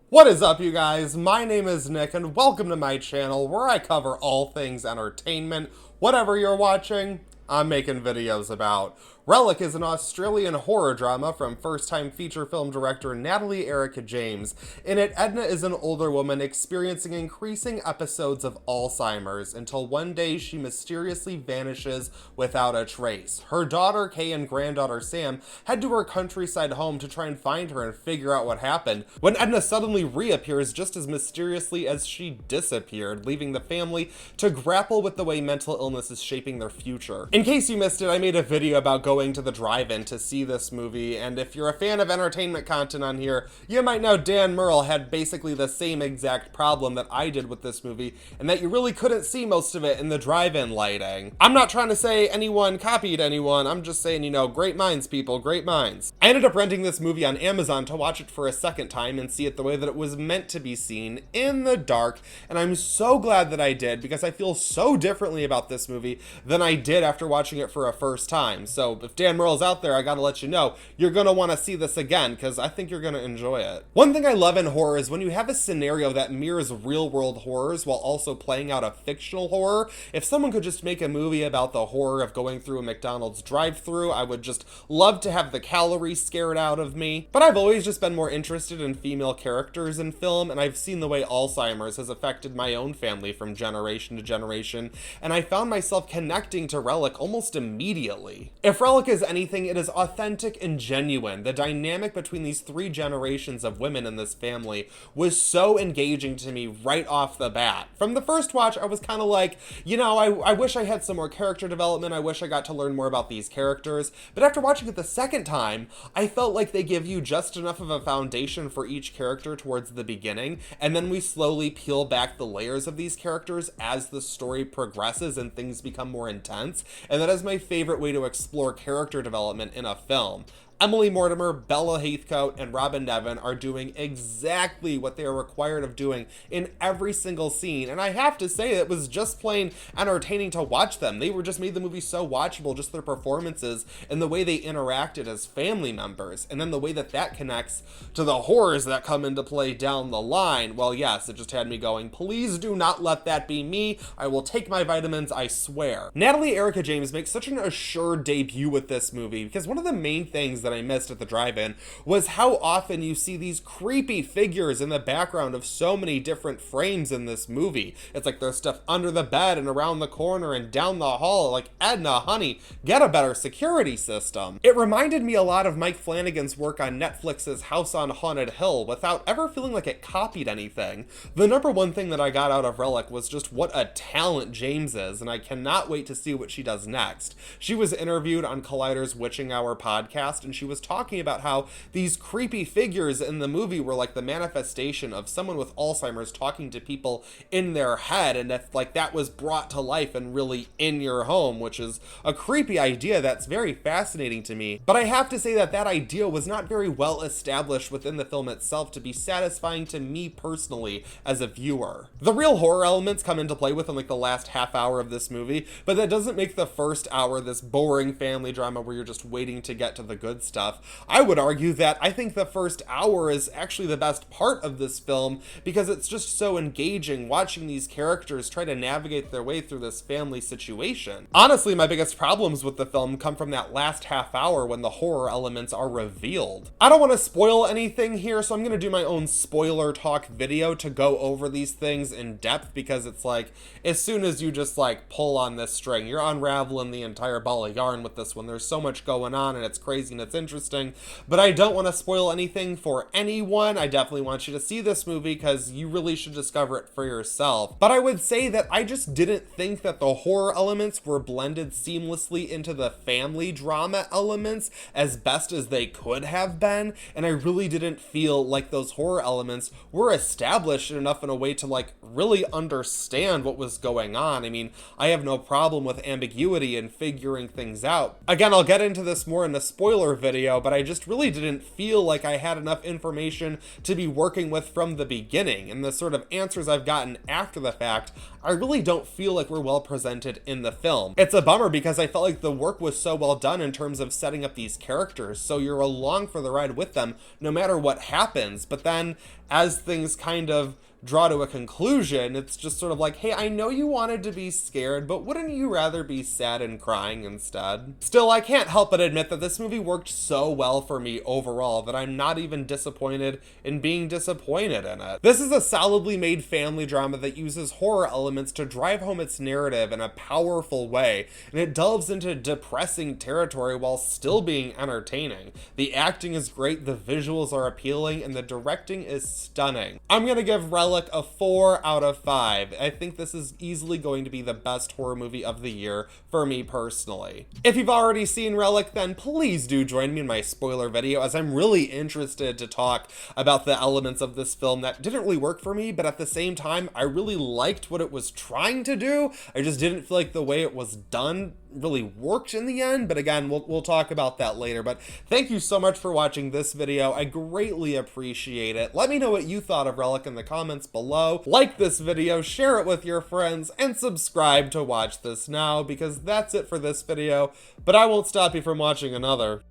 What is up, you guys? My name is Nick, and welcome to my channel where I cover all things entertainment. Whatever you're watching, I'm making videos about. Relic is an Australian horror drama from first-time feature film director Natalie Erica James. In it, Edna is an older woman experiencing increasing episodes of Alzheimer's until one day she mysteriously vanishes without a trace. Her daughter Kay and granddaughter Sam head to her countryside home to try and find her and figure out what happened, when Edna suddenly reappears just as mysteriously as she disappeared, leaving the family to grapple with the way mental illness is shaping their future. In case you missed it, I made a video about going to the drive-in to see this movie, and if you're a fan of entertainment content on here, you might know Dan Murrell had basically the same exact problem that I did with this movie, and that you really couldn't see most of it in the drive-in lighting. I'm not trying to say anyone copied anyone, I'm just saying, you know, great minds, people, great minds. I ended up renting this movie on Amazon to watch it for a second time and see it the way that it was meant to be seen, in the dark, and I'm so glad that I did, because I feel so differently about this movie than I did after watching it for a first time. So if Dan Murrell's out there, I gotta let you know, you're gonna want to see this again, because I think you're gonna enjoy it. One thing I love in horror is when you have a scenario that mirrors real-world horrors while also playing out a fictional horror. If someone could just make a movie about the horror of going through a McDonald's drive-thru, I would just love to have the calories scared out of me. But I've always just been more interested in female characters in film, and I've seen the way Alzheimer's has affected my own family from generation to generation, and I found myself connecting to Relic almost immediately. If Relic is anything, it is authentic and genuine. The dynamic between these three generations of women in this family was so engaging to me right off the bat. From the first watch, I was kind of like, you know, I wish I had some more character development. I wish I got to learn more about these characters. But after watching it the second time, I felt like they give you just enough of a foundation for each character towards the beginning, and then we slowly peel back the layers of these characters as the story progresses and things become more intense. And that is my favorite way to explore character development in a film. Emily Mortimer, Bella Heathcote, and Robin Nevin are doing exactly what they are required of doing in every single scene, and I have to say it was just plain entertaining to watch them. They were just made the movie so watchable, just their performances and the way they interacted as family members, and then the way that that connects to the horrors that come into play down the line. Well, yes, it just had me going, please do not let that be me. I will take my vitamins, I swear. Natalie Erica James makes such an assured debut with this movie, because one of the main things that I missed at the drive-in was how often you see these creepy figures in the background of so many different frames in this movie. It's like there's stuff under the bed and around the corner and down the hall. Like, Edna, honey, get a better security system. It reminded me a lot of Mike Flanagan's work on Netflix's House on Haunted Hill without ever feeling like it copied anything. The number one thing that I got out of Relic was just what a talent James is, and I cannot wait to see what she does next. She was interviewed on Collider's Witching Hour podcast, and she was talking about how these creepy figures in the movie were like the manifestation of someone with Alzheimer's talking to people in their head, and if like that was brought to life and really in your home, which is a creepy idea that's very fascinating to me. But I have to say that that idea was not very well established within the film itself to be satisfying to me personally as a viewer. The real horror elements come into play within like the last half hour of this movie, but that doesn't make the first hour this boring family drama where you're just waiting to get to the good stuff. I would argue that I think the first hour is actually the best part of this film, because it's just so engaging watching these characters try to navigate their way through this family situation. Honestly, my biggest problems with the film come from that last half hour when the horror elements are revealed. I don't want to spoil anything here, so I'm going to do my own spoiler talk video to go over these things in depth, because it's like, as soon as you just like pull on this string, you're unraveling the entire ball of yarn with this one. There's so much going on, and it's crazy and it's interesting, but I don't want to spoil anything for anyone. I definitely want you to see this movie because you really should discover it for yourself. But I would say that I just didn't think that the horror elements were blended seamlessly into the family drama elements as best as they could have been, and I really didn't feel like those horror elements were established enough in a way to like really understand what was going on. I mean, I have no problem with ambiguity and figuring things out. Again, I'll get into this more in a spoiler video video, but I just really didn't feel like I had enough information to be working with from the beginning, and the sort of answers I've gotten after the fact, I really don't feel like were well presented in the film. It's a bummer because I felt like the work was so well done in terms of setting up these characters, so you're along for the ride with them no matter what happens, but then as things kind of draw to a conclusion, it's just sort of like, hey, I know you wanted to be scared, but wouldn't you rather be sad and crying instead? Still, I can't help but admit that this movie worked so well for me overall that I'm not even disappointed in being disappointed in it. This is a solidly made family drama that uses horror elements to drive home its narrative in a powerful way, and it delves into depressing territory while still being entertaining. The acting is great, the visuals are appealing, and the directing is stunning. I'm gonna give Relic a 4 out of 5. I think this is easily going to be the best horror movie of the year for me personally. If you've already seen Relic, then please do join me in my spoiler video, as I'm really interested to talk about the elements of this film that didn't really work for me, but at the same time, I really liked what it was trying to do. I just didn't feel like the way it was done really worked in the end, but again, we'll talk about that later. But thank you so much for watching this video. I greatly appreciate it. Let me know what you thought of Relic in the comments below. Like this video, share it with your friends, and subscribe to watch this now, because that's it for this video, but I won't stop you from watching another.